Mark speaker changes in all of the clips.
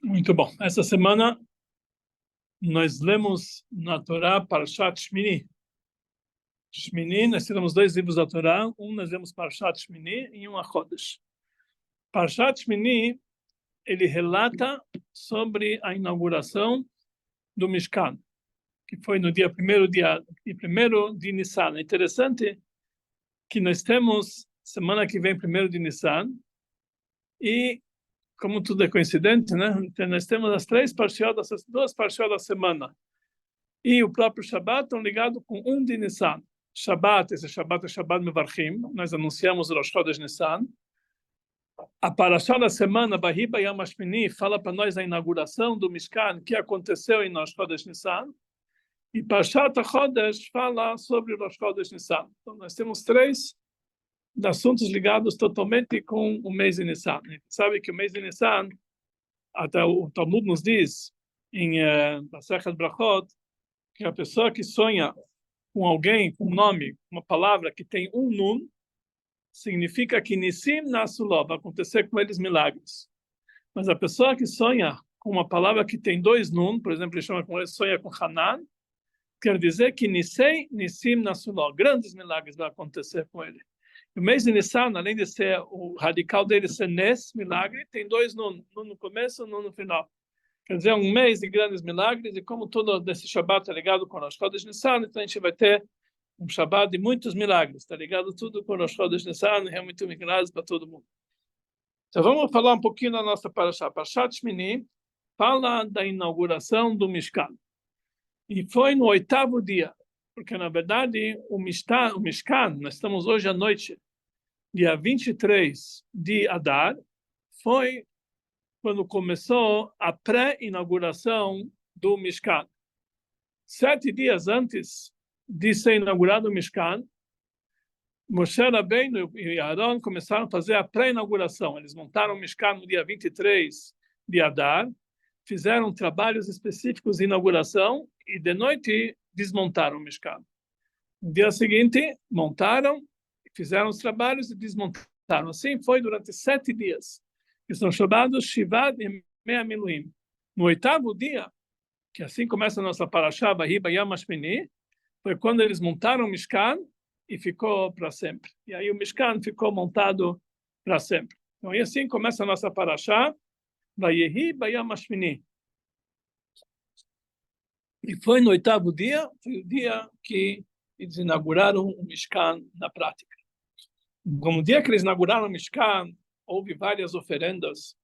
Speaker 1: Muito bom. Essa semana nós lemos na Torá Parashat Shmini. Shmini, nós temos dois livros da Torá. Nós lemos Parashat Shmini e um Chodesh. Parashat Shmini, ele relata sobre a inauguração do Mishkan, que foi no primeiro de Nissan. É interessante que nós temos semana que vem, primeiro de Nissan, e como tudo é coincidente, né? Então, nós temos as duas parashiot da semana. E o próprio Shabbat estão ligados com de Nissan. Esse Shabbat é Shabbat Mevarchim. Nós anunciamos o Rosh Chodesh Nissan. A parashá da semana, Bahi Bayam Hashmini, fala para nós a inauguração do Mishkan, que aconteceu em Rosh Chodesh Nissan. E Parashat Chodesh fala sobre o Rosh Chodesh Nissan. Então, nós temos três assuntos ligados totalmente com o mês de Nissan. A gente sabe que o mês de Nissan, até o Talmud nos diz, em Masechet Brachot, que a pessoa que sonha com alguém, com um nome, uma palavra que tem um nun, significa que Nissim Nasuló, vai acontecer com eles milagres. Mas a pessoa que sonha com uma palavra que tem dois nun, por exemplo, ele sonha com Hanan, quer dizer que Nissim Nasuló, grandes milagres vão acontecer com ele. O mês de Nissan, além de ser o radical dele ser Nes, milagre, tem dois nun no começo e nun no final. Quer dizer, um mês de grandes milagres, e como todo desse Shabbat está ligado com o Rosh Chodesh Nissan, então a gente vai ter um Shabbat de muitos milagres, está ligado tudo com o Rosh Chodesh Nissan, é muito milagres para todo mundo. Então vamos falar um pouquinho da nossa Parashá. Parashat Shmini fala da inauguração do Mishkan. E foi no 8º dia, porque na verdade o Mishkan, nós estamos hoje à noite, dia 23 de Adar, foi quando começou a pré-inauguração do Mishkan. 7 dias antes de ser inaugurado o Mishkan, Moshe Rabbeinu e Aaron começaram a fazer a pré-inauguração. Eles montaram o Mishkan no dia 23 de Adar, fizeram trabalhos específicos de inauguração e de noite desmontaram o Mishkan. No dia seguinte, montaram, fizeram os trabalhos e desmontaram. Assim foi durante 7 dias, que são chamados Shivat Yemei Miluim. No 8º dia, que assim começa a nossa parashá, Bahi Bayam Hashmini, foi quando eles montaram o Mishkan e ficou para sempre. E aí o Mishkan ficou montado para sempre. Então, e assim começa a nossa parashá, Bahi Bayam Hashmini. E foi no 8º dia, foi o dia que eles inauguraram o Mishkan na prática. Como o dia que eles inauguraram o Mishkan, houve várias oferendas.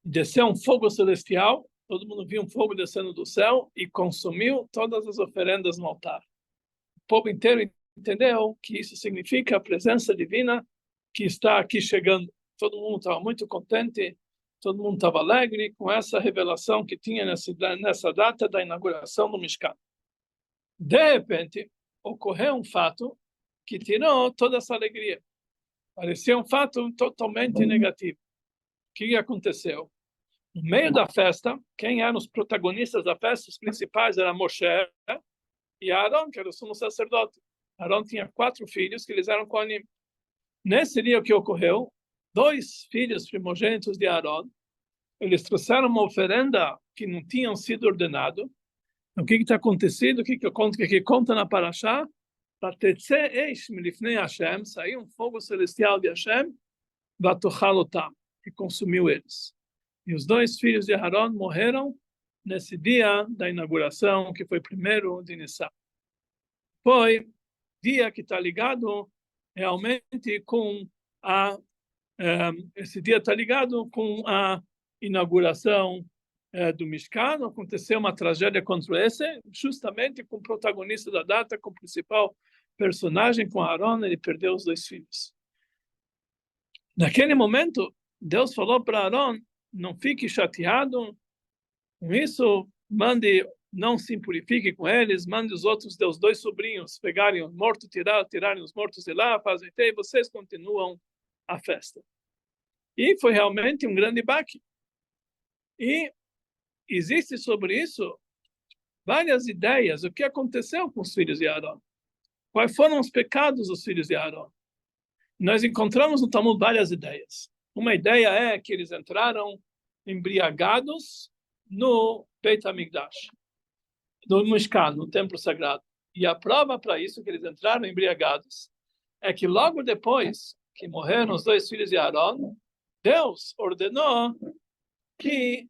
Speaker 1: Desceu um fogo celestial, todo mundo viu um fogo descendo do céu e consumiu todas as oferendas no altar. O povo inteiro entendeu que isso significa a presença divina que está aqui chegando. Todo mundo estava muito contente, todo mundo estava alegre com essa revelação que tinha nessa data da inauguração do Mishkan. De repente, ocorreu um fato que tirou toda essa alegria. Parecia um fato totalmente negativo. O que aconteceu? No meio da festa, quem eram os protagonistas da festa? Os principais eram Moshe e Aaron, que era o sumo sacerdote. Aaron tinha 4 filhos, que eles eram Kohanim. Nesse dia, o que ocorreu? 2 filhos primogênitos de Aaron, eles trouxeram uma oferenda que não tinham sido ordenado. O que está acontecendo? O que conta na Parashá? Saiu um fogo celestial de Hashem, que consumiu eles. E os 2 filhos de Aaron morreram nesse dia da inauguração, que foi 1º de Nissan. Foi dia que está ligado realmente com esse dia está ligado com a inauguração do Mishkan. Aconteceu uma tragédia contra esse, justamente com o protagonista da data, com o principal personagem, com Aaron, ele perdeu os 2 filhos. Naquele momento, Deus falou para Aaron, não fique chateado com isso, não se impurifique com eles, mande os outros teus 2 sobrinhos pegarem os mortos, tirarem os mortos de lá, e vocês continuam a festa. E foi realmente um grande baque. E existe sobre isso várias ideias. O que aconteceu com os filhos de Aaron? Quais foram os pecados dos filhos de Aaron? Nós encontramos no Talmud várias ideias. Uma ideia é que eles entraram embriagados no Beit HaMikdash, no Mishkan, no templo sagrado. E a prova para isso, que eles entraram embriagados, é que logo depois que morreram os dois filhos de Aaron, Deus ordenou que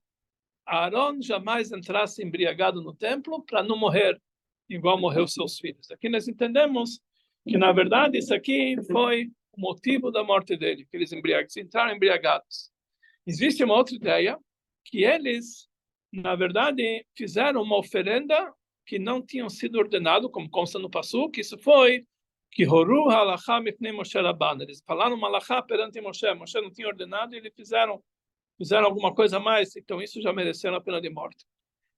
Speaker 1: Aaron jamais entrasse embriagado no templo para não morrer igual morreu seus filhos. Aqui nós entendemos que, na verdade, isso aqui foi o motivo da morte dele, que eles entraram embriagados. Existe uma outra ideia, que eles, na verdade, fizeram uma oferenda que não tinham sido ordenado, como consta no Pasuk, isso foi que Horu halachá mipnei Moshe Rabban. Eles falaram uma halachá perante Moshe. Moshe não tinha ordenado e eles fizeram alguma coisa a mais, então isso já mereceram a pena de morte.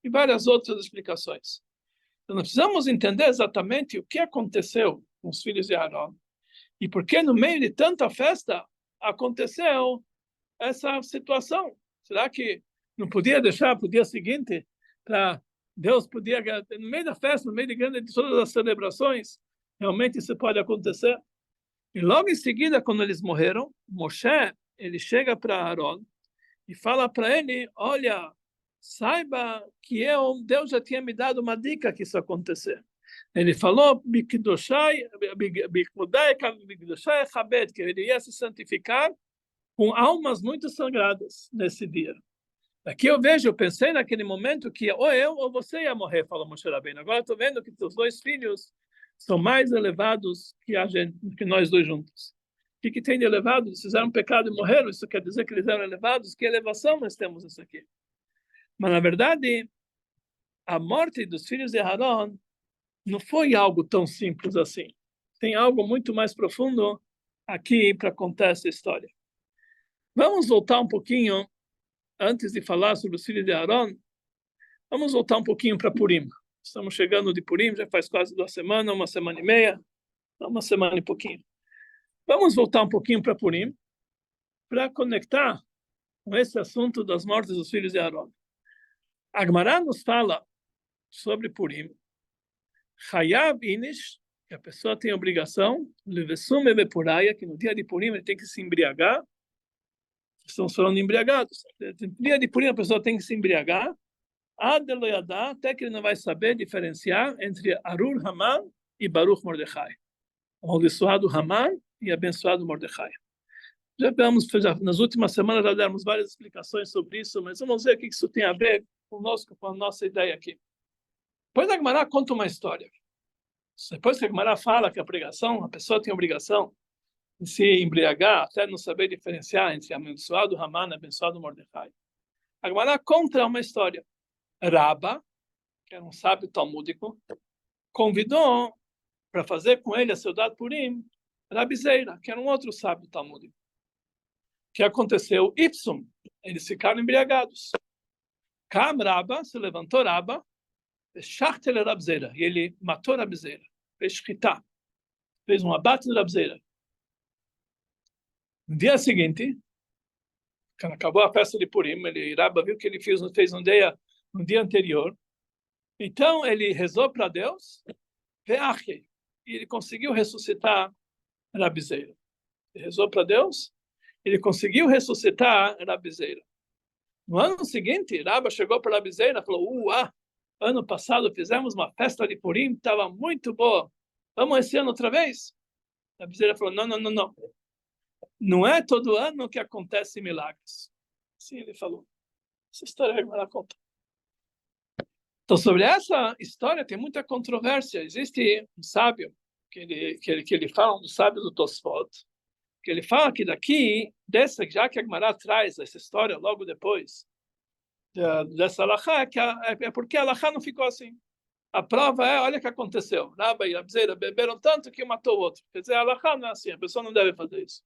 Speaker 1: E várias outras explicações. Então nós precisamos entender exatamente o que aconteceu com os filhos de Aaron e por que no meio de tanta festa aconteceu essa situação. Será que não podia deixar para o dia seguinte? Para Deus podia, no meio da festa, no meio de todas as celebrações, realmente isso pode acontecer. E logo em seguida, quando eles morreram, Moshe, ele chega para Aaron e fala para ele, olha, saiba que Deus já tinha me dado uma dica que isso acontecer. Ele falou, que ele ia se santificar com almas muito sagradas nesse dia. Aqui eu pensei naquele momento que ou eu ou você ia morrer, falou Moshe Rabbeinu. Agora estou vendo que os dois filhos são mais elevados que nós dois juntos. O que tem de elevado? Eles fizeram um pecado e morreram, isso quer dizer que eles eram elevados? Que elevação nós temos isso aqui? Mas, na verdade, a morte dos filhos de Aaron não foi algo tão simples assim. Tem algo muito mais profundo aqui para contar essa história. Vamos voltar um pouquinho, antes de falar sobre os filhos de Aaron, vamos voltar um pouquinho para Purim. Estamos chegando de Purim, já faz quase 2 semanas, 1 semana e meia, 1 semana e pouquinho. Vamos voltar um pouquinho para Purim, para conectar com esse assunto das mortes dos filhos de Aaron. A Gemara nos fala sobre Purim, Chayav Inish, que a pessoa tem a obrigação, Levesum Bepuraya, que no dia de Purim ele tem que se embriagar. Estamos falando de embriagados. No dia de Purim a pessoa tem que se embriagar, até que ele não vai saber diferenciar entre Arur Haman e Baruch Mordechai. O abençoado Haman e abençoado Mordechai. Nas últimas semanas já demos várias explicações sobre isso, mas vamos ver o que isso tem a ver conosco, com a nossa ideia aqui. Depois a Gemara conta uma história. Depois que a Gemara fala que a pessoa tem a obrigação de se embriagar até não saber diferenciar entre abençoado Haman e abençoado Mordechai. A Gemara conta uma história. Rabba, que era um sábio talmúdico, convidou para fazer com ele a Seudat Purim, Rabi Zeira, que era um outro sábio talmúdico. O que aconteceu? Ipsum, eles ficaram embriagados. Kam Rabba, se levantou Rabba, Shachtel Rabi Zeira, e ele matou Rabi Zeira, fez shchita, fez um abate de Rabi Zeira. No dia seguinte, quando acabou a festa de Purim, Rabba viu que ele fez no dia anterior. Então ele rezou para Deus, e ele conseguiu ressuscitar Rabi Zeira. Ele rezou para Deus, ele conseguiu ressuscitar Rabi Zeira. No ano seguinte, Rabba chegou para Rabi Zeira e falou, ano passado fizemos uma festa de Purim, estava muito boa. Vamos esse ano outra vez? Rabi Zeira falou, não. Não é todo ano que acontecem milagres. Assim ele falou. Essa história é uma conta. Então, sobre essa história tem muita controvérsia. Existe um sábio que ele fala, um dos sábios do Tosfot, que ele fala que já que a Gemara traz essa história logo depois dessa alahá, é porque a alahá não ficou assim. A prova olha o que aconteceu. Rabba e Abzeira beberam tanto que um matou o outro. Quer dizer, a alahá não é assim, a pessoa não deve fazer isso.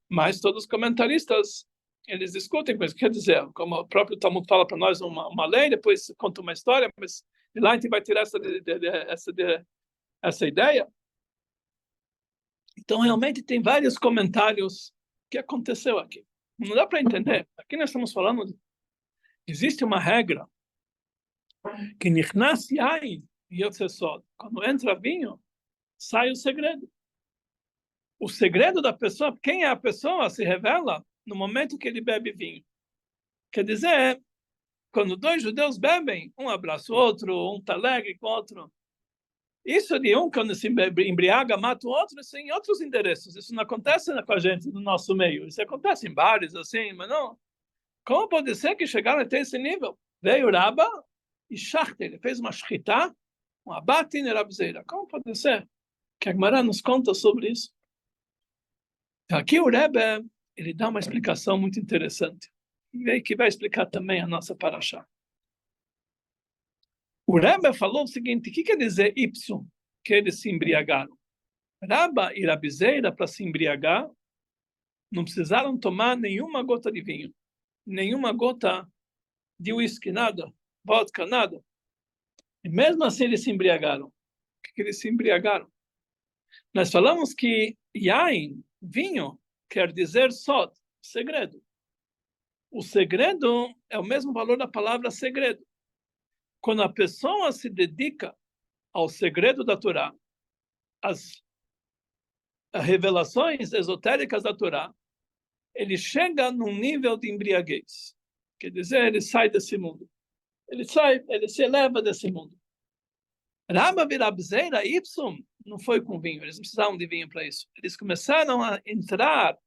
Speaker 1: Mas todos os comentaristas, eles discutem com isso. Quer dizer, como o próprio Talmud fala para nós uma lei, depois conta uma história, mas de lá a gente vai tirar essa ideia. Então, realmente, tem vários comentários que aconteceu aqui. Não dá para entender. Aqui nós estamos falando, existe uma regra que nichnas yain yotze sod. Quando entra vinho, sai o segredo. O segredo da pessoa, quem é a pessoa, se revela no momento que ele bebe vinho. Quer dizer, quando dois judeus bebem, um abraça o outro, um está alegre com o outro. Isso de um, quando se embriaga, mata o outro, isso é em outros endereços. Isso não acontece com a gente, no nosso meio. Isso acontece em bares, assim, mas não. Como pode ser que chegaram até esse nível? Veio o Rabba e Shachter, ele fez uma shchita, um abate em Rabzeira. Como pode ser? Que a Gemara nos conta sobre isso. Então, aqui o Rebbe, ele dá uma explicação muito interessante. E que vai explicar também a nossa paraxá. O Rebbe falou o seguinte, o que quer dizer Y, que eles se embriagaram? Rabba e Rabzeira, para se embriagar, não precisaram tomar nenhuma gota de vinho, nenhuma gota de uísque, nada, vodka, nada. E mesmo assim eles se embriagaram. O que eles se embriagaram? Nós falamos que yain, vinho, quer dizer sod, segredo. O segredo é o mesmo valor da palavra segredo. Quando a pessoa se dedica ao segredo da Torá, às revelações esotéricas da Torá, ele chega num nível de embriaguez. Quer dizer, ele sai desse mundo. Ele se eleva desse mundo. Rabba e Rabzeira, Ipsum, não foi com vinho, eles não precisavam de vinho para isso. Eles começaram a entrar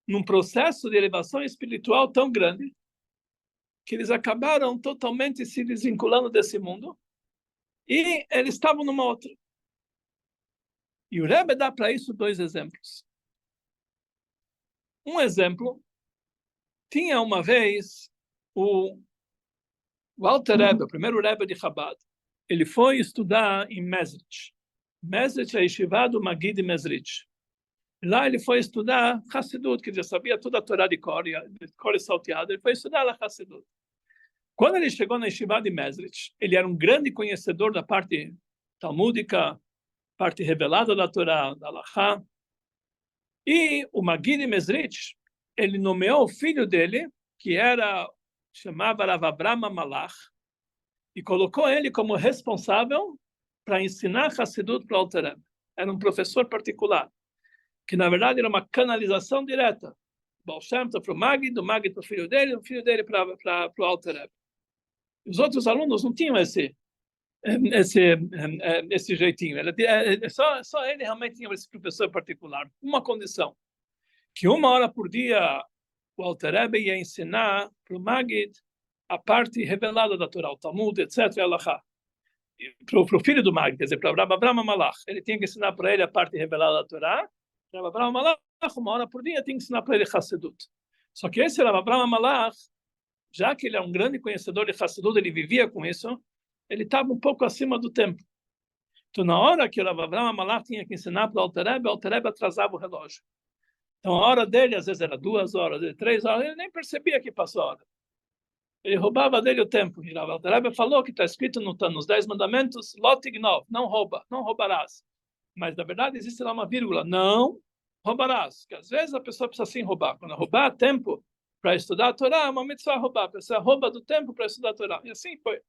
Speaker 1: num processo de elevação espiritual tão grande que eles acabaram totalmente se desvinculando desse mundo e eles estavam numa outra. E o Rebbe dá para isso dois exemplos. Um exemplo, tinha uma vez o Alter Rebbe, o primeiro Rebbe de Chabad, ele foi estudar em Mezrich. Mezrich é a yeshiva do Magid de Mezrich. Lá ele foi estudar Hassidut, que já sabia toda a Torá de cor e salteado. Ele foi estudar lá Hassidut. Quando ele chegou na yeshiva de Mezrich, ele era um grande conhecedor da parte talmúdica, parte revelada da Torá, da Halachá. E o Magid de Mezrich, ele nomeou o filho dele, que chamava Rav Abraham Malach, e colocou ele como responsável para ensinar Hassidut para o Alter Rebbe. Era um professor particular, que na verdade era uma canalização direta. Baal Shem Tov para o Magid, do Magid para o filho dele para o Alter Rebbe. Os outros alunos não tinham esse jeitinho. Só ele realmente tinha esse professor particular. Uma condição, que 1 hora por dia o Alter Rebbe ia ensinar para o Magid a parte revelada da Torá, o Talmud, etc., para o filho do Magid, quer dizer, para Rav Abraham Malach. Ele tinha que ensinar para ele a parte revelada da Torá. Rav Abraham Malach, 1 hora por dia, tinha que ensinar para ele Hassidut. Só que esse Rav Abraham Malach, já que ele é um grande conhecedor de Hassidut, ele vivia com isso, ele estava um pouco acima do tempo. Então, na hora que o Rav Abraham Malach tinha que ensinar para o Alter Rebbe atrasava o relógio. Então, a hora dele, às vezes, era 2 horas, 3 horas, ele nem percebia que passou a hora. Ele roubava dele o tempo. E o Alter Rebbe falou que está escrito nos 10 mandamentos, Lot ignov, não rouba, não roubarás. Mas, na verdade, existe lá uma vírgula, não roubarás. Porque, às vezes, a pessoa precisa sim roubar. Quando roubar tempo para estudar a Torá, é uma mitzvah roubar. A pessoa rouba do tempo para estudar a Torá. E assim foi.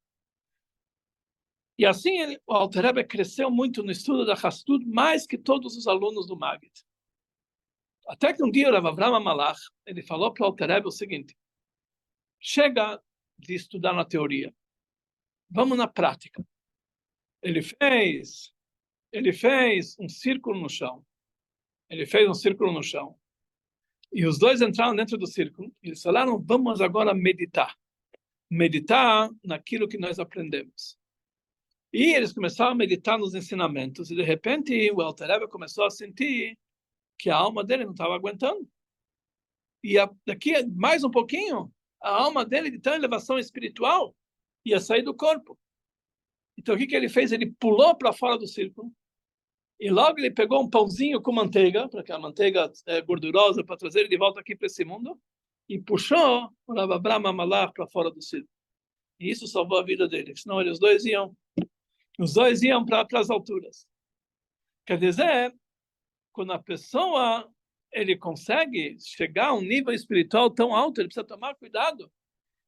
Speaker 1: E assim, o Alter Rebbe cresceu muito no estudo da Hassidut, mais que todos os alunos do Magid. Até que um dia o Rav Avraham Malach, ele falou para o Alter Rebbe o seguinte: chega de estudar na teoria, vamos na prática. Ele fez um círculo no chão. E os dois entraram dentro do círculo. E eles falaram: vamos agora meditar naquilo que nós aprendemos. E eles começaram a meditar nos ensinamentos. E de repente o Alter Rebbe começou a sentir que a alma dele não estava aguentando. E daqui mais um pouquinho, a alma dele, de tão elevação espiritual, ia sair do corpo. Então, o que ele fez? Ele pulou para fora do círculo, e logo ele pegou um pãozinho com manteiga, porque a manteiga é gordurosa, para trazer ele de volta aqui para esse mundo, e puxou o Rav Abraham Malach para fora do círculo. E isso salvou a vida dele, senão os dois iam para as alturas. Quer dizer, quando a pessoa ele consegue chegar a um nível espiritual tão alto, ele precisa tomar cuidado,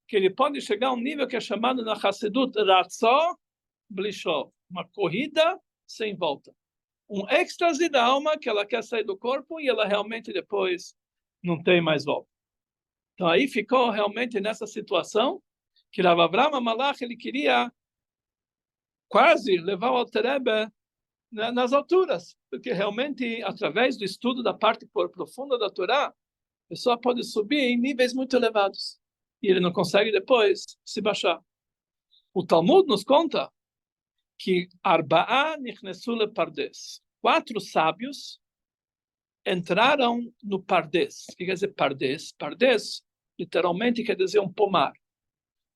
Speaker 1: que ele pode chegar a um nível que é chamado na Hassidut Ratzó Blishó, uma corrida sem volta. Um êxtase da alma que ela quer sair do corpo e ela realmente depois não tem mais volta. Então aí ficou realmente nessa situação que Rav Avraham Malach ele queria quase levar o Alter Rebbe nas alturas, porque realmente através do estudo da parte profunda da Torá, a pessoa pode subir em níveis muito elevados e ele não consegue depois se baixar. O Talmud nos conta que Arba'a nichnesu lepardes, 4 sábios entraram no Pardes. O que quer dizer Pardes? Pardes literalmente quer dizer um pomar.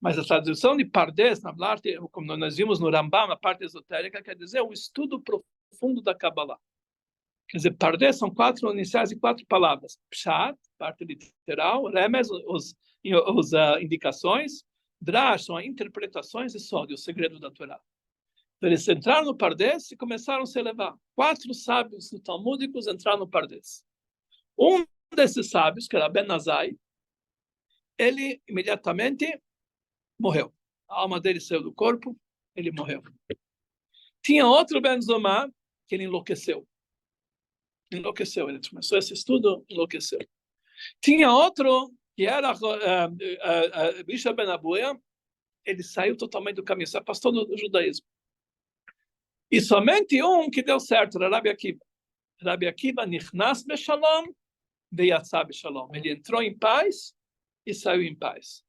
Speaker 1: Mas a tradução de Pardes, na parte, como nós vimos no Rambam, na parte esotérica, quer dizer o estudo profundo da Kabbalah. Quer dizer, Pardes são 4 iniciais e 4 palavras. Pshat, parte literal, Remes, os indicações, Drash, são as interpretações e Sod, o segredo da Torá. Então, eles entraram no Pardes e começaram a se elevar. 4 sábios talmúdicos entraram no Pardes. Um desses sábios, que era Ben Azai, ele imediatamente morreu. A alma dele saiu do corpo, ele morreu. Tinha outro Ben Zomar, que ele enlouqueceu. Ele começou esse estudo, enlouqueceu. Tinha outro, que era Bisha Ben Abuya, ele saiu totalmente do caminho, se afastou do judaísmo. E somente um que deu certo, era Rabi Akiva. Rabi Akiva nichnas beshalom, veyatzah beshalom. Ele entrou em paz e saiu em paz.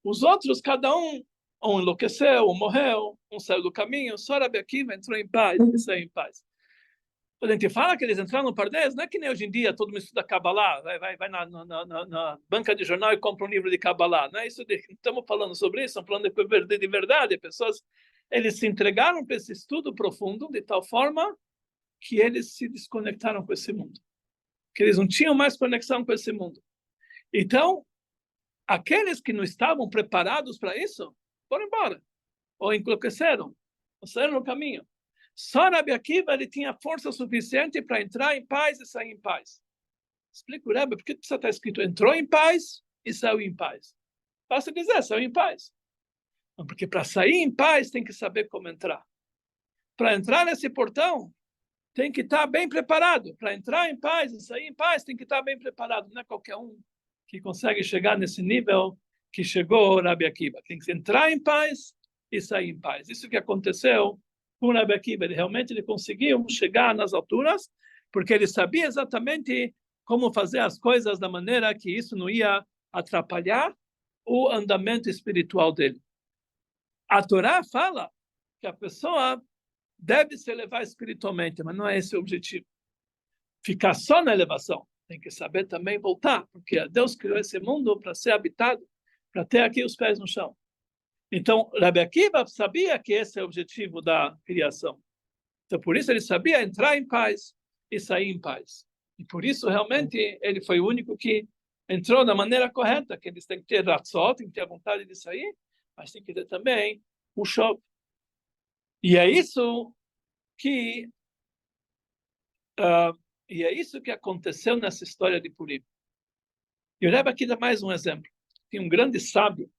Speaker 1: Os outros, cada um enlouqueceu, um morreu, um saiu do caminho, só Rabi Akiva entrou em paz e saiu em paz. Quando a gente fala que eles entraram no Pardes, não é que nem hoje em dia todo mundo estuda Kabbalah, vai na banca de jornal e compra um livro de Kabbalah. Não é isso, não estamos falando sobre isso, estamos falando de verdade. Pessoas, eles se entregaram para esse estudo profundo de tal forma que eles se desconectaram com esse mundo. Que eles não tinham mais conexão com esse mundo. Então, aqueles que não estavam preparados para isso, foram embora. Ou enlouqueceram, ou saíram no caminho. Só Rabi Akiva ele tinha força suficiente para entrar em paz e sair em paz. Explica o Rebbe, por que precisa estar escrito entrou em paz e saiu em paz? Basta dizer, saiu em paz. Não, porque para sair em paz tem que saber como entrar. Para entrar nesse portão, tem que estar bem preparado. Para entrar em paz e sair em paz, tem que estar bem preparado. Não é qualquer um que consegue chegar nesse nível que chegou Rabi Akiva. Tem que entrar em paz e sair em paz. Isso que aconteceu com Rabi Akiva. Ele conseguiu chegar nas alturas, porque ele sabia exatamente como fazer as coisas da maneira que isso não ia atrapalhar o andamento espiritual dele. A Torá fala que a pessoa deve se elevar espiritualmente, mas não é esse o objetivo. Ficar só na elevação. Tem que saber também voltar, porque Deus criou esse mundo para ser habitado, para ter aqui os pés no chão. Então, Rabi Akiva sabia que esse é o objetivo da criação. Então, por isso ele sabia entrar em paz e sair em paz. E por isso, realmente, ele foi o único que entrou da maneira correta, que eles têm que ter ratzot, tem que ter a vontade de sair, mas tem que ter também o shov. E é isso que aconteceu nessa história de Purim. E eu levo aqui mais um exemplo. Tinha um grande sábio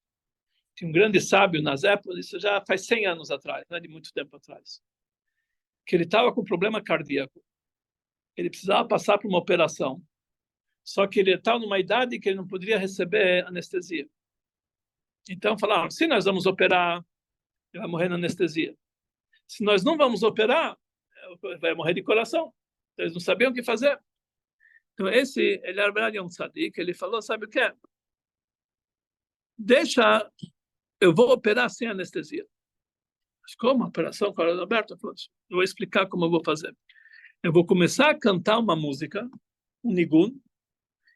Speaker 1: nas épocas, isso já faz 100 anos atrás, não é de muito tempo atrás, que ele estava com problema cardíaco. Ele precisava passar por uma operação, só que ele estava numa idade que ele não poderia receber anestesia. Então falaram, se nós vamos operar, ele vai morrer na anestesia. Se nós não vamos operar, vai morrer de coração. Eles não sabiam o que fazer. Então ele era um tzadik, ele falou, sabe o que é? Eu vou operar sem anestesia. Mas como? Operação com a olhos abertos? Eu vou explicar como eu vou fazer. Eu vou começar a cantar uma música, um nigun,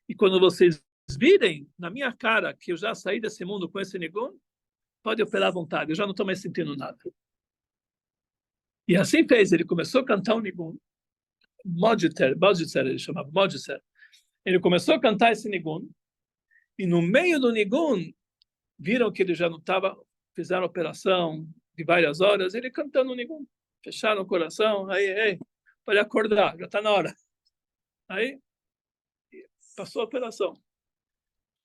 Speaker 1: e quando vocês virem na minha cara que eu já saí desse mundo com esse nigun, pode operar à vontade, eu já não estou mais sentindo nada. E assim fez, ele começou a cantar um nigun, Modjiter, ele chamava Modjiter. Ele começou a cantar esse nigun, e no meio do nigun, viram que ele já não estava, fizeram operação de várias horas, ele cantando o nigun, fecharam o coração, aí, pode acordar, já está na hora. Aí, passou a operação.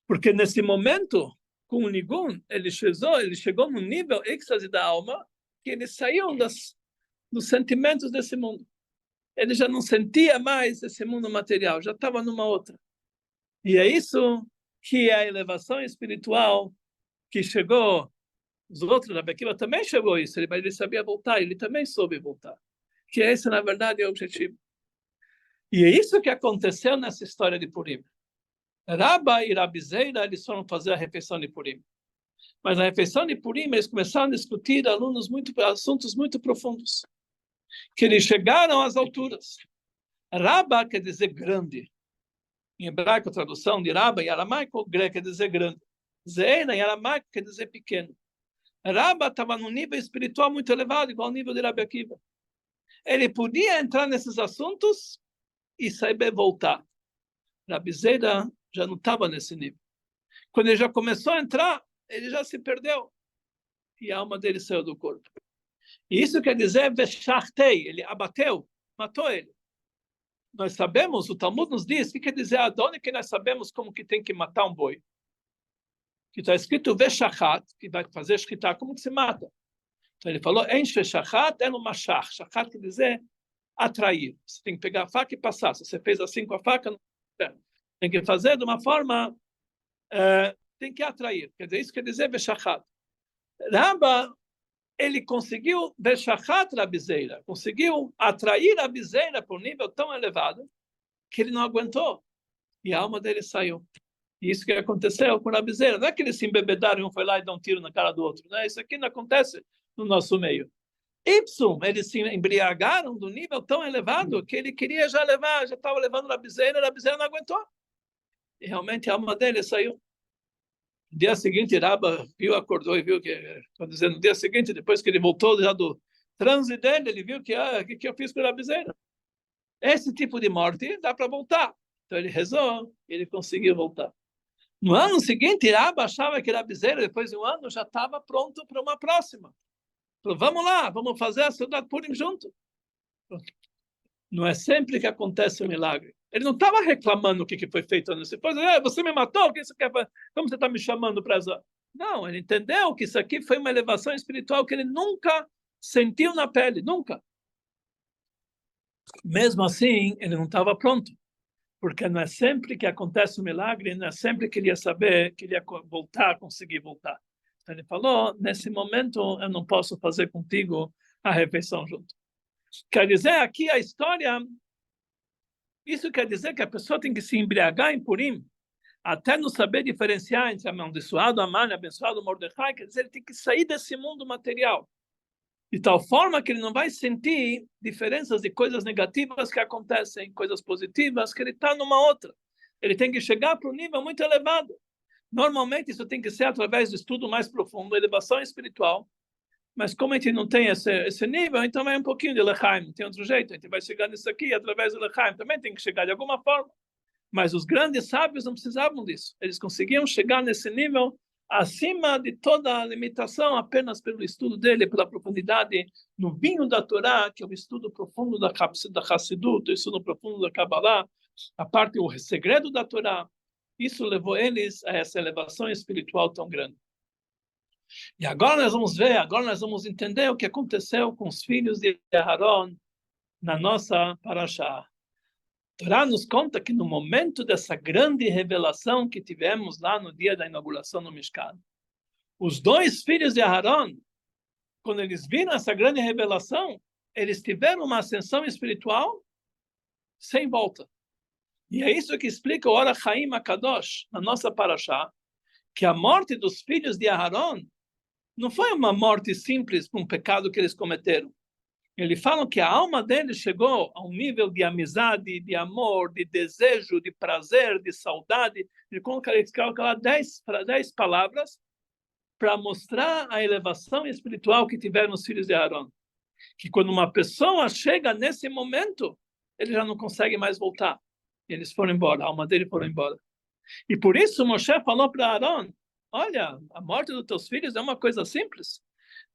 Speaker 1: Porque nesse momento, com o nigun, ele chegou num nível êxtase da alma, que ele saiu dos sentimentos desse mundo. Ele já não sentia mais esse mundo material, já estava numa outra. E é isso que é a elevação espiritual que chegou, os outros, Rabi Akiva também chegou a isso, mas ele sabia voltar, ele também soube voltar. Que esse, na verdade, é o objetivo. E é isso que aconteceu nessa história de Purim. Rabba e Rabizeira, eles foram fazer a refeição de Purim. Mas na refeição de Purim, eles começaram a discutir assuntos muito profundos, que eles chegaram às alturas. Rabba quer dizer grande. Em hebraico, a tradução de Rabba, em aramaico, grego quer dizer grande. Zeina, em aramaico, quer dizer pequeno. Rabba estava num nível espiritual muito elevado, igual ao nível de Rabi Akiva. Ele podia entrar nesses assuntos e saber voltar. Rabizeira já não estava nesse nível. Quando ele já começou a entrar, ele já se perdeu. E a alma dele saiu do corpo. E isso quer dizer, Veshachtei, ele abateu, matou ele. Nós sabemos, o Talmud nos diz, o que quer dizer Adoni, que nós sabemos como que tem que matar um boi. Que está escrito Veshachat, que vai fazer shkita, como que se mata. Então ele falou, enche shachat, é no mashach. Shachat quer dizer atrair. Você tem que pegar a faca e passar. Se você fez assim com a faca, não tem que fazer de uma forma, tem que atrair. Quer dizer, isso quer dizer Veshachat. Rabba, ele conseguiu Veshachat Rabizeira, conseguiu atrair a Rabizeira para um nível tão elevado que ele não aguentou. E a alma dele saiu. E isso que aconteceu com a Rabizeira. Não é que eles se embebedaram e um foi lá e deu um tiro na cara do outro. Né? Isso aqui não acontece no nosso meio. Ipsum, eles se embriagaram do nível tão elevado que ele queria já levar, já estava levando a Rabizeira não aguentou. E realmente a alma dele saiu. No dia seguinte, Rabba viu, acordou e viu que, estou dizendo, no dia seguinte, depois que ele voltou já do transe dele, ele viu que, que eu fiz com a Rabizeira? Esse tipo de morte dá para voltar. Então ele rezou e ele conseguiu voltar. No ano seguinte, Rabba achava que Rabizeira, depois de um ano, já estava pronto para uma próxima. Falou, vamos lá, vamos fazer a Seudat Purim junto. Não é sempre que acontece um milagre. Ele não estava reclamando o que foi feito. Você me matou, o que você quer fazer? Como você está me chamando para essa? Não, ele entendeu que isso aqui foi uma elevação espiritual que ele nunca sentiu na pele, nunca. Mesmo assim, ele não estava pronto. Porque não é sempre que acontece um milagre, não é sempre que ele ia saber que ele ia voltar, conseguir voltar. Então ele falou, nesse momento eu não posso fazer contigo a refeição junto. Quer dizer, aqui a história, isso quer dizer que a pessoa tem que se embriagar em Purim, até não saber diferenciar entre amaldiçoado Amã e abençoado Mordecai, quer dizer, ele tem que sair desse mundo material. De tal forma que ele não vai sentir diferenças de coisas negativas que acontecem, coisas positivas, que ele está numa outra. Ele tem que chegar para um nível muito elevado. Normalmente isso tem que ser através do estudo mais profundo, elevação espiritual. Mas como a gente não tem esse nível, então vai um pouquinho de Lechaim, não tem outro jeito. A gente vai chegar nisso aqui através do Lechaim. Também tem que chegar de alguma forma. Mas os grandes sábios não precisavam disso. Eles conseguiam chegar nesse nível acima de toda a limitação, apenas pelo estudo dele, pela profundidade no vinho da Torá, que é o estudo profundo da Hassidut, o estudo profundo da Kabbalah, a parte, o segredo da Torá. Isso levou eles a essa elevação espiritual tão grande. E agora nós vamos ver, agora nós vamos entender o que aconteceu com os filhos de Aharon na nossa Parashá. A Torá nos conta que no momento dessa grande revelação que tivemos lá no dia da inauguração do Mishkan, os dois filhos de Aharon, quando eles viram essa grande revelação, eles tiveram uma ascensão espiritual sem volta. E é isso que explica o Ora Chaim HaKadosh, na nossa Parashá, que a morte dos filhos de Aharon não foi uma morte simples por um pecado que eles cometeram. Eles falam que a alma deles chegou a um nível de amizade, de amor, de desejo, de prazer, de saudade. Eles colocaram 10 palavras para mostrar a elevação espiritual que tiveram os filhos de Aharon. Que quando uma pessoa chega nesse momento, ele já não consegue mais voltar. Eles foram embora, a alma dele foi embora. E por isso Moshe falou para Aharon, olha, a morte dos teus filhos é uma coisa simples.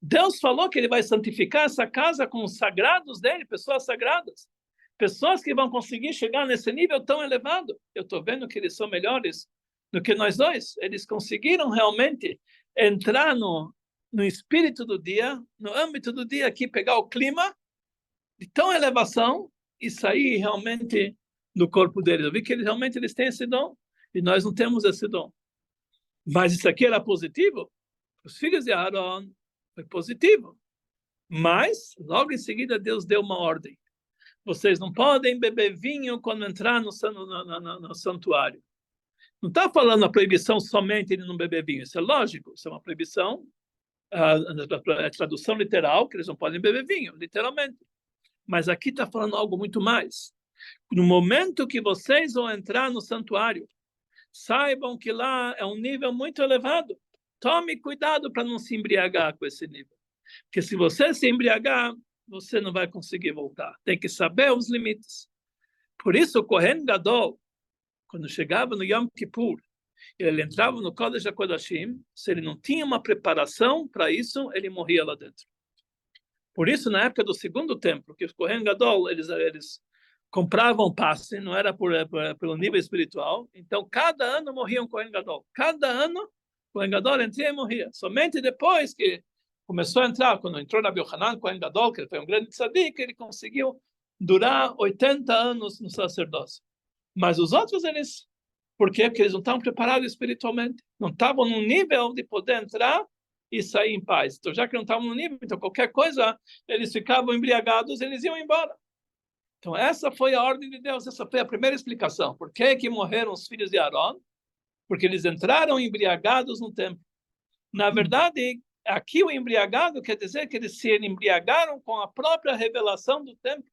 Speaker 1: Deus falou que ele vai santificar essa casa com os sagrados dele, pessoas sagradas. Pessoas que vão conseguir chegar nesse nível tão elevado. Eu estou vendo que eles são melhores do que nós dois. Eles conseguiram realmente entrar no espírito do dia, no âmbito do dia aqui, pegar o clima de tão elevação e sair realmente do corpo deles. Eu vi que realmente eles têm esse dom. E nós não temos esse dom. Mas isso aqui era positivo. Os filhos de Aaron foi positivo. Mas, logo em seguida, Deus deu uma ordem. Vocês não podem beber vinho quando entrar no santuário. Não está falando a proibição somente de não beber vinho. Isso é lógico. Isso é uma proibição, a tradução literal, que eles não podem beber vinho, literalmente. Mas aqui está falando algo muito mais. No momento que vocês vão entrar no santuário, saibam que lá é um nível muito elevado. Tome cuidado para não se embriagar com esse nível. Porque se você se embriagar, você não vai conseguir voltar. Tem que saber os limites. Por isso, o Kohen Gadol, quando chegava no Yom Kippur, ele entrava no Kodesh HaKodashim, se ele não tinha uma preparação para isso, ele morria lá dentro. Por isso, na época do segundo templo, que os Kohen Gadol, eles compravam passe, não era pelo nível espiritual, então cada ano morria um Kohen Gadol. Cada ano, o Kohen Gadol entrava e morria. Somente depois que começou a entrar, quando entrou Rabbi Yochanan Kohen Gadol, que foi um grande tzadik, ele conseguiu durar 80 anos no sacerdócio. Mas os outros, por quê? Porque eles não estavam preparados espiritualmente, não estavam no nível de poder entrar e sair em paz. Então, já que não estavam no nível, então qualquer coisa, eles ficavam embriagados, eles iam embora. Então, essa foi a ordem de Deus, essa foi a primeira explicação. Por que morreram os filhos de Aaron? Porque eles entraram embriagados no templo. Na verdade, aqui o embriagado quer dizer que eles se embriagaram com a própria revelação do templo.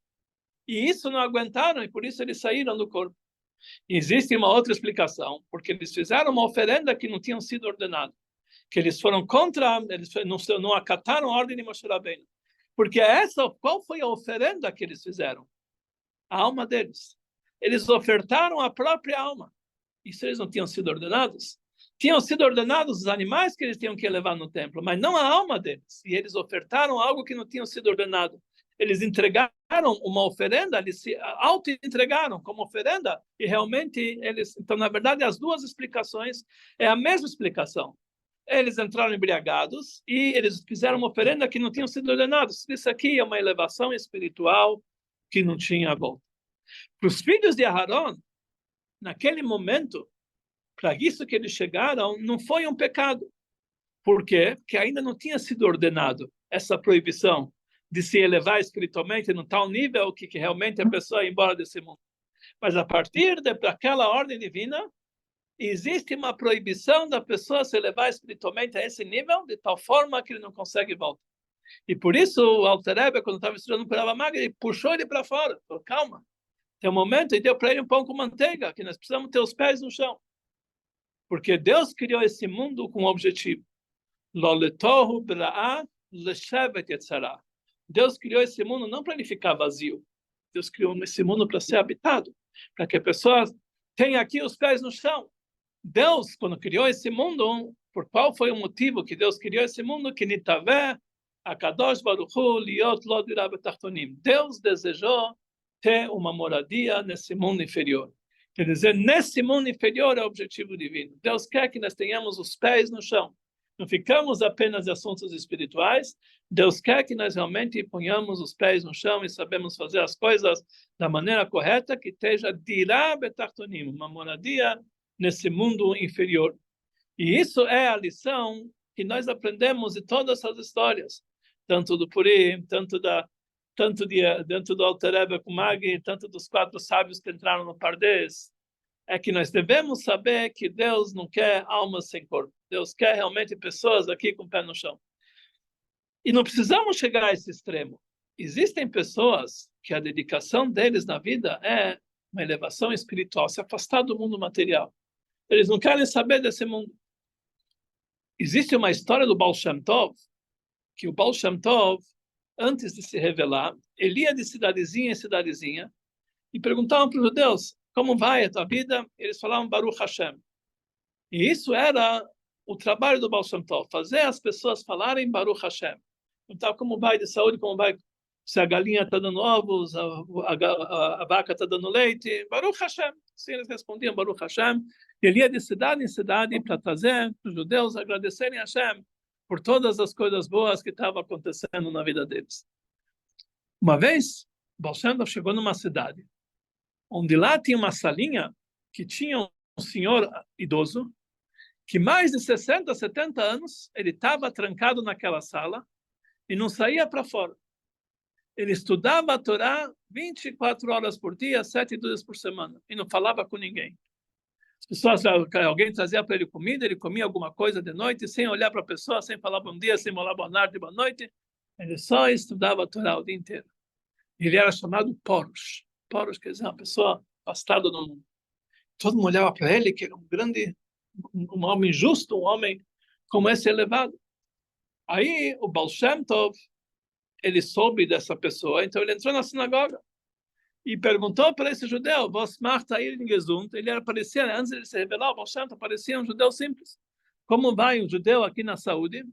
Speaker 1: E isso não aguentaram, e por isso eles saíram do corpo. Existe uma outra explicação, porque eles fizeram uma oferenda que não tinham sido ordenada, que eles foram contra, eles não acataram a ordem de Moshe Rabbeinu. Porque qual foi a oferenda que eles fizeram? A alma deles. Eles ofertaram a própria alma. Isso eles não tinham sido ordenados? Tinham sido ordenados os animais que eles tinham que levar no templo, mas não a alma deles. E eles ofertaram algo que não tinham sido ordenado. Eles entregaram uma oferenda, eles se auto-entregaram como oferenda, e realmente eles... Então, na verdade, as duas explicações é a mesma explicação. Eles entraram embriagados e eles fizeram uma oferenda que não tinham sido ordenados. Isso aqui é uma elevação espiritual que não tinha volta. Para os filhos de Aharon, naquele momento, para isso que eles chegaram, não foi um pecado. Por quê? Porque ainda não tinha sido ordenado essa proibição de se elevar espiritualmente no tal nível que realmente a pessoa ia embora desse mundo. Mas a partir daquela ordem divina, existe uma proibição da pessoa se elevar espiritualmente a esse nível, de tal forma que ele não consegue voltar. E por isso o Alter Rebbe, quando estava estudando para a Maga, ele puxou ele para fora, falou, calma, tem um momento, e deu para ele um pão com manteiga, que nós precisamos ter os pés no chão. Porque Deus criou esse mundo com um objetivo. Deus criou esse mundo não para ele ficar vazio. Deus criou esse mundo para ser habitado, para que a pessoa tenha aqui os pés no chão. Deus, quando criou esse mundo, por qual foi o motivo que Deus criou esse mundo? Que nitaveh akadosh baruch hu liot lo dirah betachtonim. Deus desejou ter uma moradia nesse mundo inferior. Quer dizer, nesse mundo inferior é o objetivo divino. Deus quer que nós tenhamos os pés no chão. Não ficamos apenas em assuntos espirituais. Deus quer que nós realmente ponhamos os pés no chão e sabemos fazer as coisas da maneira correta, que esteja dirah betachtonim, uma moradia nesse mundo inferior. E isso é a lição que nós aprendemos de todas essas histórias, tanto do Purim, tanto dentro do Alter Rebbe com Magi, tanto dos 4 sábios que entraram no Pardes, é que nós devemos saber que Deus não quer almas sem corpo. Deus quer realmente pessoas aqui com o pé no chão. E não precisamos chegar a esse extremo. Existem pessoas que a dedicação deles na vida é uma elevação espiritual, se afastar do mundo material. Eles não querem saber desse mundo. Existe uma história do Baal Shem Tov, que o Baal Shem Tov, antes de se revelar, ele ia de cidadezinha em cidadezinha e perguntavam para os judeus, como vai a tua vida? Eles falavam Baruch Hashem. E isso era o trabalho do Baal Shem Tov, fazer as pessoas falarem Baruch Hashem. Então, como vai de saúde, como vai, se a galinha está dando ovos, a vaca está dando leite, Baruch Hashem. Sim, eles respondiam Baruch Hashem. E ele ia de cidade em cidade para trazer os judeus agradecerem a Hashem por todas as coisas boas que estavam acontecendo na vida deles. Uma vez, Baal Shem Tov chegou numa cidade, onde lá tinha uma salinha que tinha senhor idoso, que mais de 60, 70 anos, ele estava trancado naquela sala e não saía para fora. Ele estudava a Torá 24 horas por dia, 7 dias por semana, e não falava com ninguém. As pessoas, alguém trazia para ele comida, ele comia alguma coisa de noite, sem olhar para a pessoa, sem falar bom dia, sem falar boa tarde, boa noite. Ele só estudava a Torá o dia inteiro. Ele era chamado Porush. Porush quer dizer uma pessoa afastada do mundo. Todo mundo olhava para ele, que era um homem justo, um homem como esse elevado. Aí o Baal Shem Tov, ele soube dessa pessoa, então ele entrou na sinagoga e perguntou para esse judeu, "Was macht ihr in gesund?" Ele parecia, antes de ele se revelar, o Baal Shem Tov parecia um judeu simples. Como vai um judeu aqui na saúde?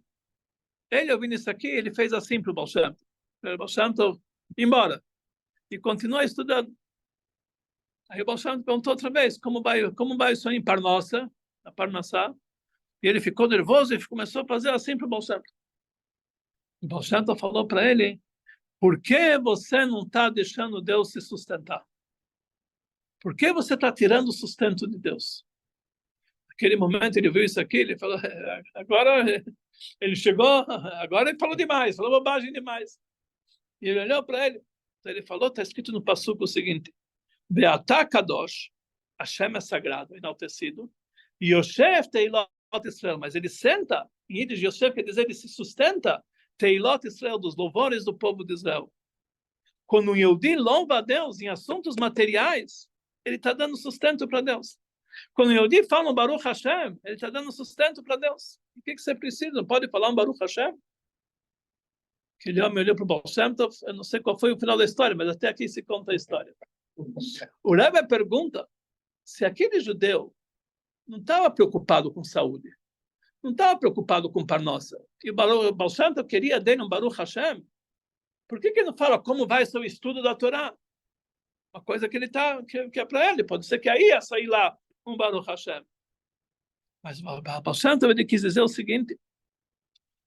Speaker 1: Ele, ouvindo isso aqui, ele fez assim para o Baal Shem Tov. O Baal Shem Tov, embora. E continuou estudando. Aí o Baal Shem Tov perguntou outra vez, como vai o senhor em Parnossa, na Parnassá? E ele ficou nervoso e começou a fazer assim para o Baal Shem Tov. O Baal Shem Tov falou para ele, por que você não está deixando Deus se sustentar? Por que você está tirando o sustento de Deus? Naquele momento ele viu isso aqui, ele falou, agora ele chegou, agora ele falou demais, falou bobagem demais. E ele olhou para ele, então ele falou, está escrito no passuco o seguinte, Beatá Kadosh, Hashem é sagrado, enaltecido, e Yosef Teilot Israel, mas ele senta, em Yiddish Yosef quer dizer, ele se sustenta, Teilot Israel, dos louvores do povo de Israel. Quando um Yehudi louva a Deus em assuntos materiais, ele está dando sustento para Deus. Quando o Yehudi fala um Baruch Hashem, ele está dando sustento para Deus. O que você precisa? Não pode falar um Baruch Hashem? Aquele homem olhou para o Baal Shem Tov, eu não sei qual foi o final da história, mas até aqui se conta a história. O Rebbe pergunta se aquele judeu não estava preocupado com saúde, não estava preocupado com Parnossa, e o Baal Shem Tov queria dele um Baruch Hashem, por que não fala como vai ser o estudo da Torá? Uma coisa que ele que é para ele, pode ser que aí ia sair lá um Baruch Hashem. Mas o Baal Shem Tov ele quis dizer o seguinte,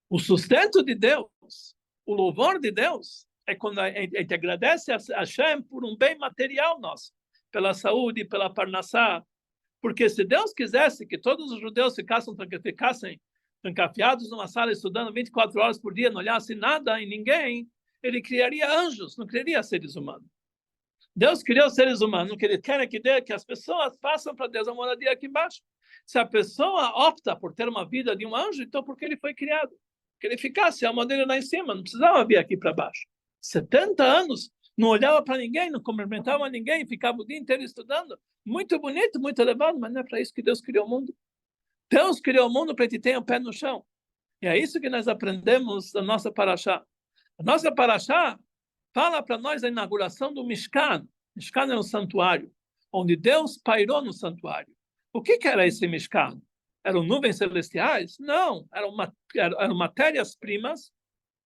Speaker 1: o sustento de Deus, o louvor de Deus, é quando a gente agradece a Hashem por um bem material nosso, pela saúde, pela parnassá, porque se Deus quisesse que todos os judeus ficassem trancafiados numa sala estudando 24 horas por dia, não olhassem nada em ninguém, ele criaria anjos, não criaria seres humanos. Deus criou seres humanos, que ele quer que as pessoas façam para Deus a moradia aqui embaixo. Se a pessoa opta por ter uma vida de um anjo, então por que ele foi criado? Que ele ficasse a modelo lá em cima, não precisava vir aqui para baixo. 70 anos, não olhava para ninguém, não cumprimentava ninguém, ficava o dia inteiro estudando. Muito bonito, muito elevado, mas não é para isso que Deus criou o mundo. Deus criou o mundo para que tenha o pé no chão. E é isso que nós aprendemos da nossa paraxá. A nossa paraxá fala para nós a inauguração do Mishkan. Mishkan é um santuário, onde Deus pairou no santuário. O que era esse Mishkan? Eram nuvens celestiais? Não, eram matérias-primas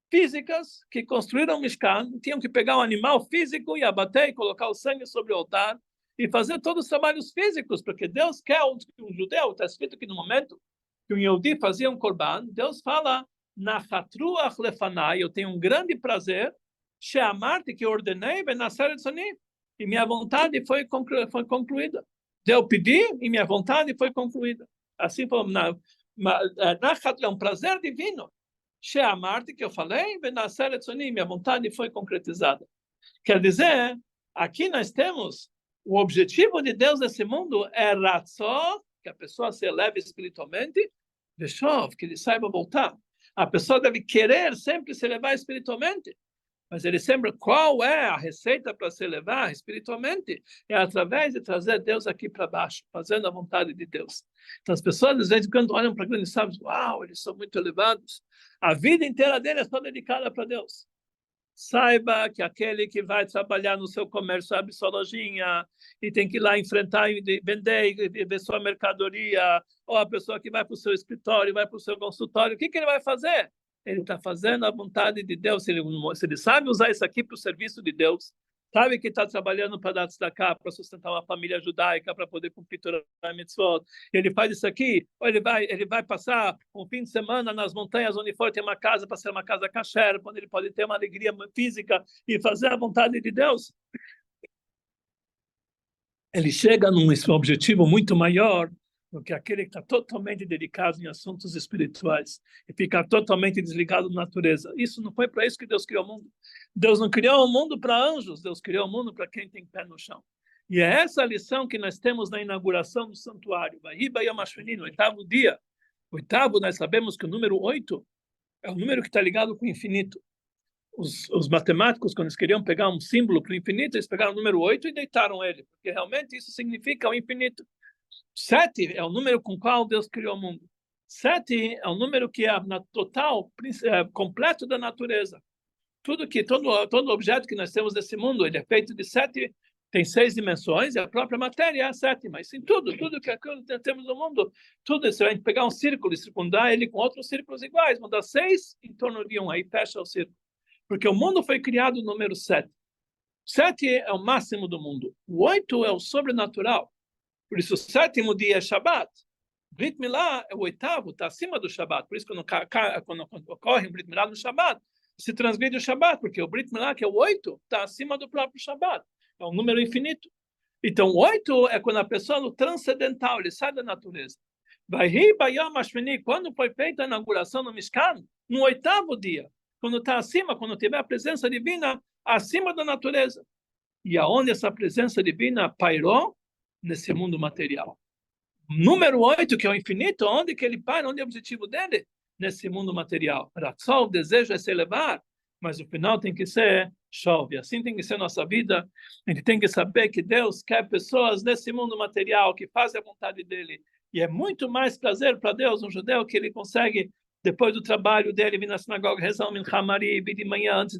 Speaker 1: físicas que construíram o Mishkan, tinham que pegar um animal físico e abater e colocar o sangue sobre o altar e fazer todos os trabalhos físicos, porque Deus quer um judeu, está escrito que no momento que um Yehudi fazia um korban, Deus fala, Nachatruach lefanai, eu tenho um grande prazer, sheamarti, que ordenei, benasser etzoni, e minha vontade foi concluída. Eu pedi e minha vontade foi concluída. Assim falou, é um prazer divino. Sheamarti, que eu falei, benasser etzoni, minha vontade foi concretizada. Quer dizer, aqui nós temos o objetivo de Deus nesse mundo é ratzó, que a pessoa se eleve espiritualmente, veshov, que ele saiba voltar. A pessoa deve querer sempre se elevar espiritualmente, mas ele sempre, qual é a receita para se elevar espiritualmente? É através de trazer Deus aqui para baixo, fazendo a vontade de Deus. Então as pessoas, às vezes, quando olham para grandes sábios, uau, eles são muito elevados. A vida inteira deles é só dedicada para Deus. Saiba que aquele que vai trabalhar no seu comércio, abre sua lojinha e tem que ir lá enfrentar e vender e ver sua mercadoria, ou a pessoa que vai para o seu escritório, vai para o seu consultório, o que ele vai fazer? Ele está fazendo a vontade de Deus. Se ele sabe usar isso aqui para o serviço de Deus, sabe que está trabalhando para dar tzedakah, para sustentar uma família judaica, para poder cumprir Torah e mitzvot. Ele faz isso aqui, ou ele vai passar um fim de semana nas montanhas onde for ter uma casa para ser uma casa kasher, onde ele pode ter uma alegria física e fazer a vontade de Deus. ele chega num objetivo muito maior do que aquele que está totalmente dedicado em assuntos espirituais e ficar totalmente desligado da natureza. Isso não foi para isso que Deus criou o mundo. Deus não criou o mundo para anjos, Deus criou o mundo para quem tem pé no chão. E é essa a lição que nós temos na inauguração do santuário. Vahiba Yom HaShmini, no oitavo dia. Oitavo, nós sabemos que o número 8 é o número que está ligado com o infinito. Os matemáticos, quando eles queriam pegar um símbolo para o infinito, eles pegaram o número 8 e deitaram ele, porque realmente isso significa o infinito. 7 é o número com o qual Deus criou o mundo. 7 é o número que é na total, completo da natureza. Todo objeto que nós temos nesse mundo, ele é feito de 7, tem 6 dimensões, e a própria matéria é a 7, mas sim tudo que temos no mundo, tudo isso, a gente pegar um círculo e circundar ele com outros círculos iguais, mandar 6 em torno de um, aí fecha o círculo. Porque o mundo foi criado no número 7. 7 é o máximo do mundo. O 8 é o sobrenatural. Por isso, o sétimo dia é Shabbat. Brit Milá é o oitavo, está acima do Shabbat. Por isso, quando ocorre um Brit Milá no Shabbat, se transgride o Shabbat, porque o Brit Milá, que é o 8, está acima do próprio Shabbat. É um número infinito. Então, o 8 é quando a pessoa no transcendental, ele sai da natureza. Quando foi feita a inauguração no Mishkan, no oitavo dia, quando está acima, quando tiver a presença divina acima da natureza. E aonde essa presença divina pairou? Nesse mundo material. Número 8, que é o infinito, onde que ele paira? Onde é o objetivo dele? Nesse mundo material. Ratzol, o desejo é se elevar, mas o final tem que ser chove. Assim tem que ser nossa vida. A gente tem que saber que Deus quer pessoas nesse mundo material que fazem a vontade dele. E é muito mais prazer para Deus, um judeu, que ele consegue, depois do trabalho dele, vir na sinagoga, rezar um Mincha Marib de manhã, antes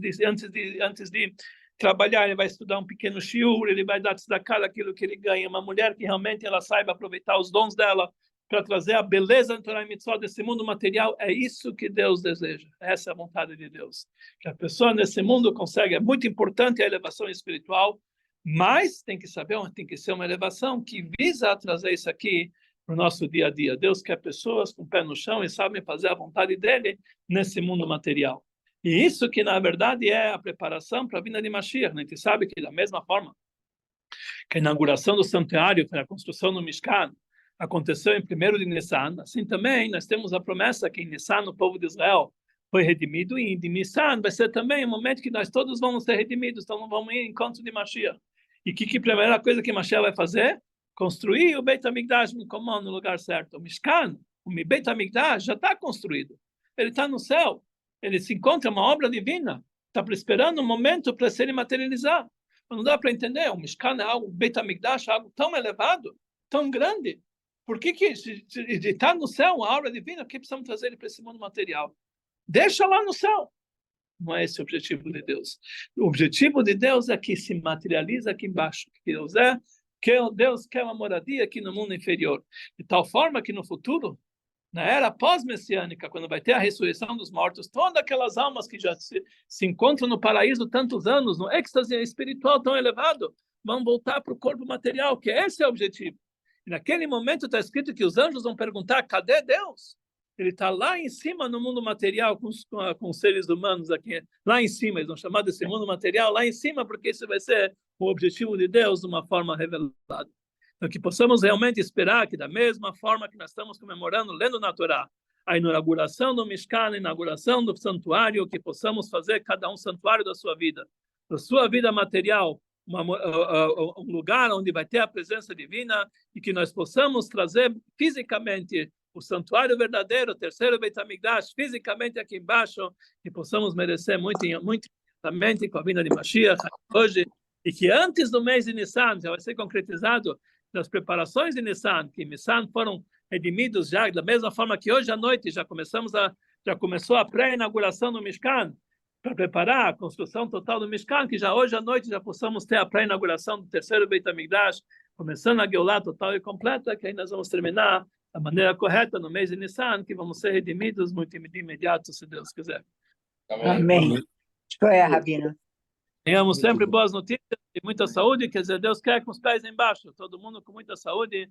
Speaker 1: de trabalhar, ele vai estudar um pequeno shiur, ele vai dar tzedakah daquilo que ele ganha. Uma mulher que realmente ela saiba aproveitar os dons dela para trazer a beleza do Torah e Mitzvot desse mundo material, é isso que Deus deseja. Essa é a vontade de Deus. Que a pessoa nesse mundo consegue, é muito importante a elevação espiritual, mas tem que saber, tem que ser uma elevação que visa trazer isso aqui para o nosso dia a dia. Deus quer pessoas com o pé no chão e sabem fazer a vontade dele nesse mundo material. E isso que, na verdade, é a preparação para a vinda de Mashiach. A gente sabe que, da mesma forma que a inauguração do santuário, a construção do Mishkan, aconteceu em 1º de Nissan, assim também nós temos a promessa que em Nissan o povo de Israel foi redimido, e em Nissan vai ser também o momento que nós todos vamos ser redimidos, então vamos ir em encontro de Mashiach. E que a primeira coisa que Mashiach vai fazer? Construir o Beit HaMikdash no lugar certo. O Mishkan, o Beit HaMikdash já está construído. Ele está no céu. Ele se encontra uma obra divina, está esperando um momento para se materializar. Não dá para entender, o Mishkan é algo, o Beit HaMikdash é algo tão elevado, tão grande. Por que se está no céu, a obra divina, por que precisamos trazer ele para esse mundo material? Deixa lá no céu. Não é esse o objetivo de Deus. O objetivo de Deus é que se materializa aqui embaixo. Que Deus quer uma moradia aqui no mundo inferior. De tal forma que no futuro, na era pós-messiânica, quando vai ter a ressurreição dos mortos, todas aquelas almas que já se encontram no paraíso tantos anos, no êxtase espiritual tão elevado, vão voltar para o corpo material, que esse é o objetivo. E naquele momento está escrito que os anjos vão perguntar, cadê Deus? Ele está lá em cima no mundo material, com os seres humanos aqui, lá em cima, eles vão chamar desse mundo material lá em cima, porque esse vai ser o objetivo de Deus de uma forma revelada. Então, que possamos realmente esperar que, da mesma forma que nós estamos comemorando, lendo na Torá, a inauguração do Mishkan, a inauguração do santuário, que possamos fazer cada um santuário da sua vida material, um lugar onde vai ter a presença divina, e que nós possamos trazer fisicamente o santuário verdadeiro, o terceiro Beit HaMikdash, fisicamente aqui embaixo, que possamos merecer muito intensamente com a vinda de Mashiach hoje, e que antes do mês de Nissan já vai ser concretizado nas preparações de Nissan, que Nissan foram redimidos já, da mesma forma que hoje à noite já começou a pré-inauguração do Mishkan, para preparar a construção total do Mishkan, que já hoje à noite já possamos ter a pré-inauguração do terceiro Beit HaMikdash, começando a Geulah total e completa, que aí nós vamos terminar da maneira correta no mês de Nissan, que vamos ser redimidos muito de imediato, se Deus quiser.
Speaker 2: Amém. Escolha, Rabino.
Speaker 1: Tenhamos sempre boas notícias e muita saúde, quer dizer, Deus quer com os pés embaixo, todo mundo com muita saúde.